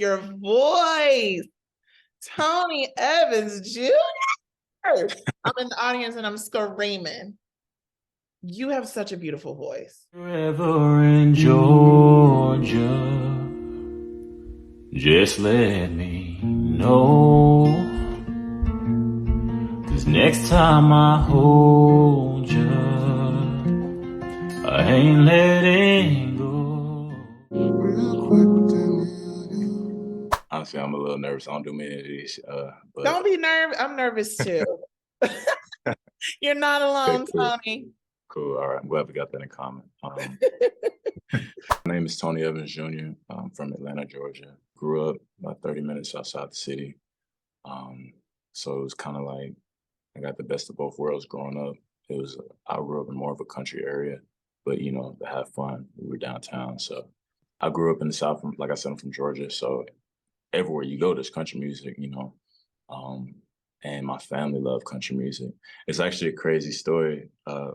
Your voice, Tony Evans Jr. I'm in the audience and I'm screaming. You have such a beautiful voice. Forever in Georgia, just let me know. 'Cause next time I hold you, I ain't letting go. Honestly, I'm a little nervous. I don't do many of these, but Don't be nervous. I'm nervous too. You're not alone, cool. Tony. Cool. All right. I'm glad we got that in common. My name is Tony Evans Jr. I'm from Atlanta, Georgia. Grew up about 30 minutes outside the city. So it was kind of like I got the best of both worlds growing up. I grew up in more of a country area, but to have fun, we were downtown. So I grew up in the South. Like I said, I'm from Georgia. So everywhere you go, there's country music. Um, and my family loved country music. It's actually a crazy story.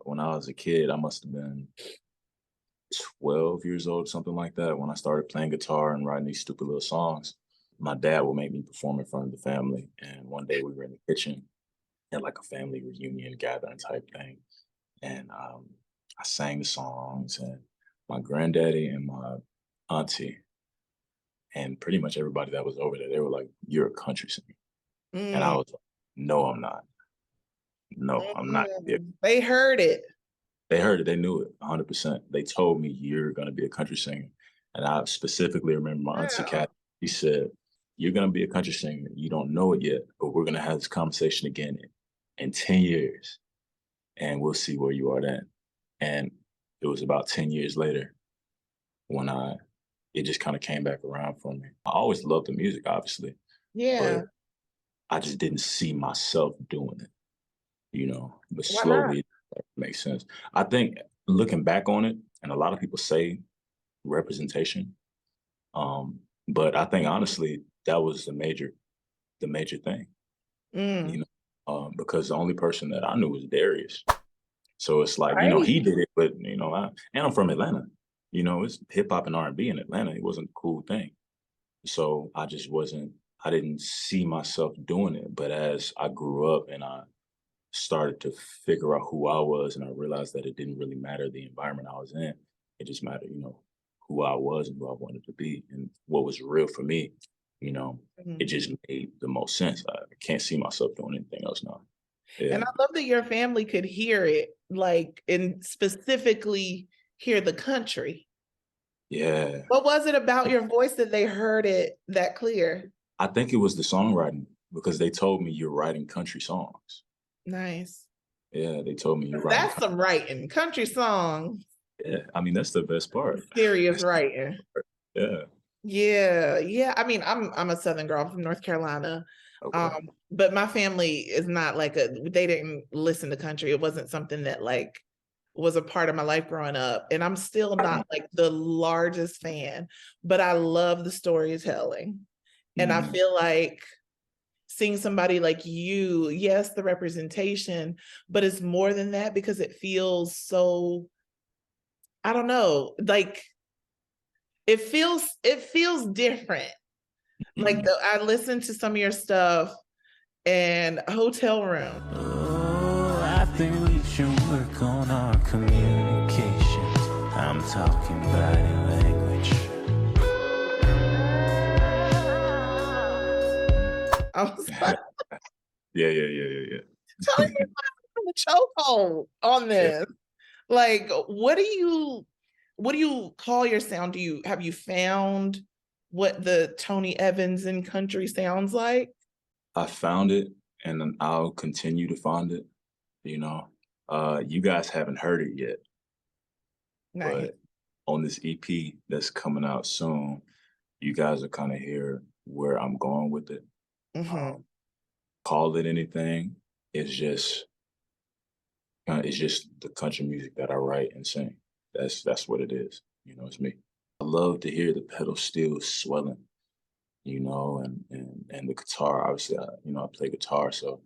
When I was a kid, I must have been 12 years old, something like that, when I started playing guitar and writing these stupid little songs. My dad would make me perform in front of the family. And one day we were in the kitchen at like a family reunion gathering type thing. And I sang the songs, and my granddaddy and my auntie and pretty much everybody that was over there, they were like, "You're a country singer." And I Mm, was like, "No, I'm not. No, I'm not." They heard it. They heard it. They knew it 100%. They told me, "You're going to be a country singer." And I specifically remember my auntie Wow. Kat. She said, "You're going to be a country singer. You don't know it yet, but we're going to have this conversation again in 10 years, and we'll see where you are then." And it was about 10 years later when it just kind of came back around for me. I always loved the music, obviously, Yeah. but I just didn't see myself doing it. But Why not? slowly that makes sense. I think looking back on it, and a lot of people say representation, but I think honestly that was the major thing, you Mm, know, because the only person that I knew was Darius. So it's like, right. he did it, but and I'm from Atlanta. It's hip hop and R&B in Atlanta. It wasn't a cool thing. So I didn't see myself doing it. But as I grew up and I started to figure out who I was, and I realized that it didn't really matter the environment I was in. It just mattered, who I was and who I wanted to be and what was real for me. You know, it Mhm. just made the most sense. I can't see myself doing anything else now. And Yeah. I love that your family could hear it, like, and specifically hear the country. Yeah. What was it about your voice that they heard it that clear? I think it was the songwriting because they told me you're writing country songs. Nice. Yeah, they told me you're writing. That's some writing. Country song, Yeah, I mean that's the best part. serious That's the writing. part. Yeah. Yeah, yeah. I mean, I'm a Southern girl. I'm from North Carolina. Okay. But my family is not like they didn't listen to country. It wasn't something that like was a part of my life growing up. And I'm still not like the largest fan, but I love the storytelling. And I Mhm. feel like seeing somebody like you, yes, the representation, but it's more than that because it feels so, I don't know, like it feels different. Like Mhm. I listened to some of your stuff and hotel room. Oh, I think we should work on our communications. I'm talking body language. I was like, Yeah, yeah, yeah, yeah, yeah. telling me the chokehold on Yeah. this. Like, what do you call your sound? Have you found what the Tony Evans in country sounds like? I found it and then I'll continue to find it, you know. You guys haven't heard it yet, Nice. but on this EP that's coming out soon, you guys will kind of hear where I'm going with it. Hmm. Um, call it anything. It's just it's just the country music that I write and sing. That's what it is. It's me. I love to hear the pedal steel swelling, and the guitar. Obviously, I play guitar, so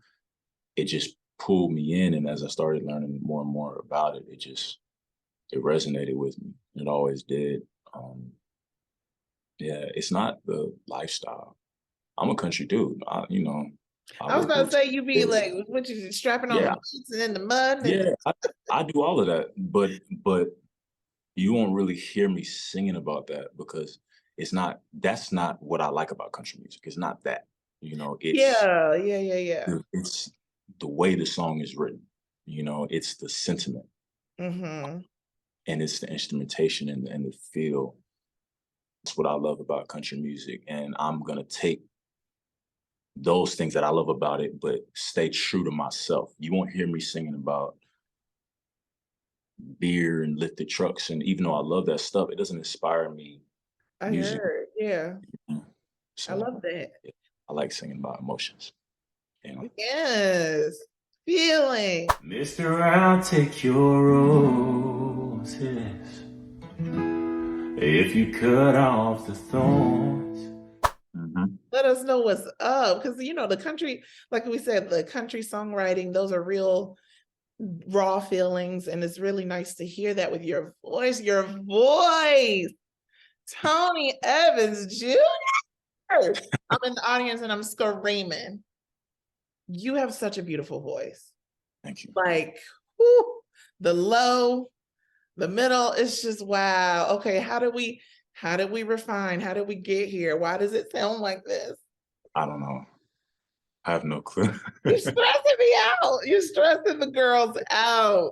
it just pulled me in. And as I started learning more and more about it, it resonated with me. It always did. Um, Yeah, it's not the lifestyle. I'm a country dude. I I was would about go to to say you be this. like, what you strapping on the Yeah, boots and in the mud and yeah, I do all of that, but you won't really hear me singing about that because that's not what I like about country music. It's not that. yeah, yeah, yeah, yeah. It's the way the song is written. It's the sentiment Mm-hmm. and it's the instrumentation and the feel. That's what I love about country music. And I'm gonna take those things that I love about it, but stay true to myself. You won't hear me singing about beer and lifted trucks. And even though I love that stuff, it doesn't inspire me I music. heard. Yeah. I So love that. yeah, I like singing about emotions. You know. Yes. Feeling. Mister, I'll take your roses if you cut off the thorns. Mhm. Let us know what's up. Because the country, like we said, the country songwriting, those are real raw feelings. And it's really nice to hear that with your voice. Your voice. Tony Evans Jr. I'm in the audience and I'm screaming. You have such a beautiful voice. Thank you. Like, whew, the low, the middle, it's just wow. Okay, how did we refine? How did we get here? Why does it sound like this? I don't know. I have no clue. You're stressing me out. You're stressing the girls out.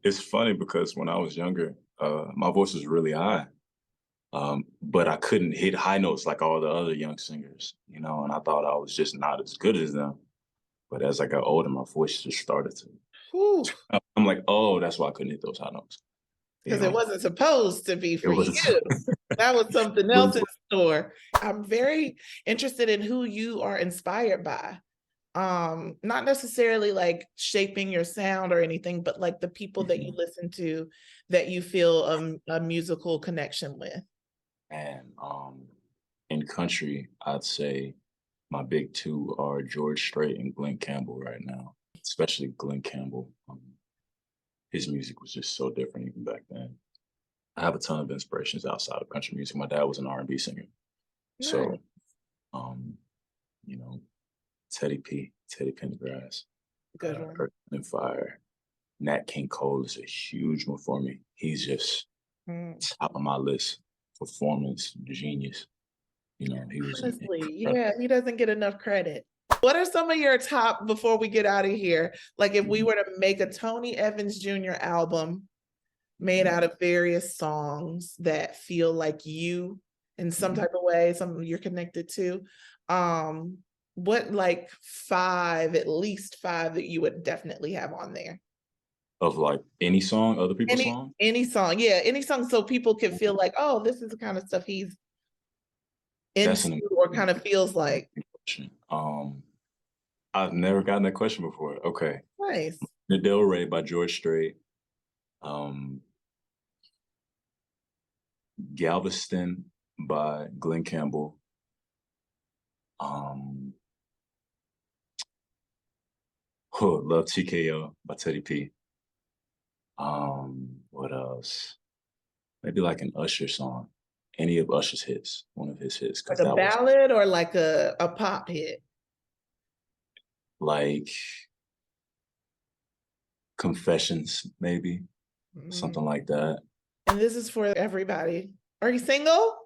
It's funny because when I was younger, my voice was really high, but I couldn't hit high notes like all the other young singers, and I thought I was just not as good as them. But as I got older, my voice just started to. Whew. I'm like, oh, that's why I couldn't hit those high notes. You Because it know, wasn't supposed to be it for you. was. That was something was else in store. I'm very interested in who you are inspired by. Not necessarily like shaping your sound or anything, but like the people that you listen to that you feel a musical connection with. And in country, I'd say my big two are George Strait and Glenn Campbell right now, especially Glenn Campbell. His music was just so different even back then. I have a ton of inspirations outside of country music. My dad was an R&B singer. Nice. So, um, you know, Teddy Pendergrass, Good one. Earth, Wind and Fire. Nat King Cole is a huge one for me. He's just top of my list. Performance genius. He was Honestly, incredible. yeah, he doesn't get enough credit. What are some of your top before we get out of here? Like if we were to make a Tony Evans Jr. album made out of various songs that feel like you in some type of way, something you're connected to. What like at least five that you would definitely have on there? Of like any song, other people's songs? Any song, yeah, any song so people can feel like, oh, this is the kind of stuff he's That's into an or kind of feels like. question. I've never gotten that question before. Okay. Nice. The Del Rey by George Strait. Galveston by Glenn Campbell. Love TKO by Teddy P. What else? Maybe like an Usher song. Any of Usher's hits, one of his hits, Like because a that was ballad or like a pop hit? like Confessions, maybe something like that. And this is for everybody. Are you single?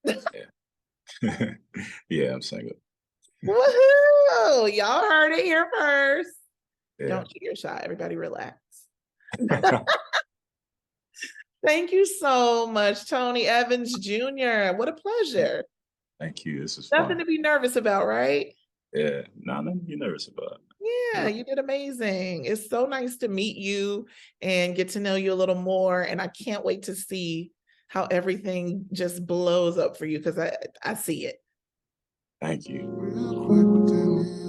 Yeah, yeah, I'm single. Woohoo! Y'all heard it here first. Yeah. Don't shoot your shot. Everybody relax. Thank you so much, Tony Evans Jr. What a pleasure. Thank you. This is Nothing fun. to be nervous about, right? Yeah, nothing to be nervous about. Yeah, you did amazing. It's so nice to meet you and get to know you a little more. And I can't wait to see how everything just blows up for you because I see it. Thank you.